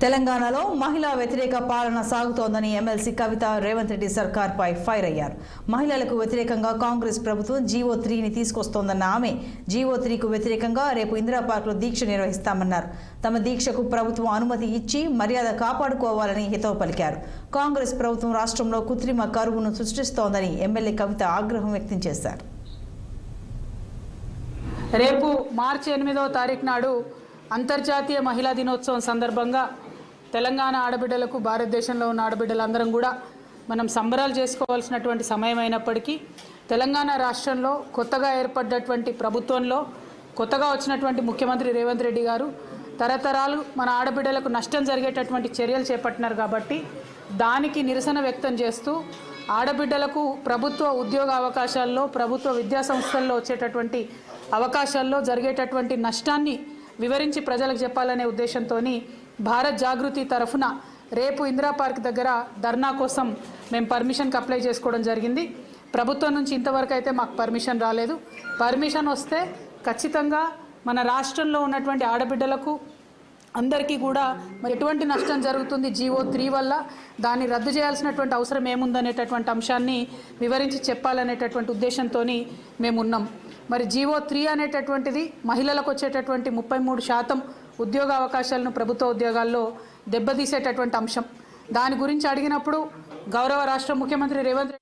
తెలంగాణలో మహిళా వ్యతిరేక పాలన సాగుతోందని ఎమ్మెల్సీ కవిత రేవంత్ రెడ్డి సర్కార్పై ఫైర్ అయ్యారు. మహిళలకు వ్యతిరేకంగా కాంగ్రెస్ ప్రభుత్వం జీవో 3ని తీసుకొస్తోందన్న ఆమె జీవో 3కు వ్యతిరేకంగా రేపు ఇందిరా పార్క్లో దీక్ష నిర్వహిస్తామన్నారు. తమ దీక్షకు ప్రభుత్వం అనుమతి ఇచ్చి మర్యాద కాపాడుకోవాలని హితవు పలికారు. కాంగ్రెస్ ప్రభుత్వం రాష్ట్రంలో కృత్రిమ కరువును సృష్టిస్తోందని ఎమ్మెల్యే కవిత ఆగ్రహం వ్యక్తం చేశారు. రేపు మార్చి 8వ తారీఖు నాడు అంతర్జాతీయ మహిళా దినోత్సవం సందర్భంగా తెలంగాణ ఆడబిడ్డలకు భారతదేశంలో ఉన్న ఆడబిడ్డలందరం కూడా మనం సంబరాలు చేసుకోవాల్సినటువంటి సమయం అయినప్పటికీ తెలంగాణ రాష్ట్రంలో కొత్తగా ఏర్పడ్డటువంటి ప్రభుత్వంలో కొత్తగా వచ్చినటువంటి ముఖ్యమంత్రి రేవంత్ రెడ్డి గారు తరతరాలు మన ఆడబిడ్డలకు నష్టం జరిగేటటువంటి చర్యలు చేపట్టినారు. కాబట్టి దానికి నిరసన వ్యక్తం చేస్తూ ఆడబిడ్డలకు ప్రభుత్వ ఉద్యోగ అవకాశాల్లో ప్రభుత్వ విద్యా సంస్థల్లో వచ్చేటటువంటి అవకాశాల్లో జరిగేటటువంటి నష్టాన్ని వివరించి ప్రజలకు చెప్పాలనే ఉద్దేశంతో భారత్ జాగృతి తరఫున రేపు ఇందిరా పార్క్ దగ్గర ధర్నా కోసం మేము పర్మిషన్కి అప్లై చేసుకోవడం జరిగింది. ప్రభుత్వం నుంచి ఇంతవరకు అయితే మాకు పర్మిషన్ రాలేదు. పర్మిషన్ వస్తే ఖచ్చితంగా మన రాష్ట్రంలో ఉన్నటువంటి ఆడబిడ్డలకు అందరికీ కూడా మరి ఎటువంటి నష్టం జరుగుతుంది జీవో 3 వల్ల, దాన్ని రద్దు చేయాల్సినటువంటి అవసరం ఏముందనేటటువంటి అంశాన్ని వివరించి చెప్పాలనేటటువంటి ఉద్దేశంతో మేమున్నాం. మరి జీవో 3 అనేటటువంటిది మహిళలకు వచ్చేటటువంటి 33% ఉద్యోగ అవకాశాలను ప్రభుత్వ ఉద్యోగాల్లో దెబ్బతీసేటటువంటి అంశం. దాని గురించి అడిగినప్పుడు గౌరవ రాష్ట్ర ముఖ్యమంత్రి రేవంత్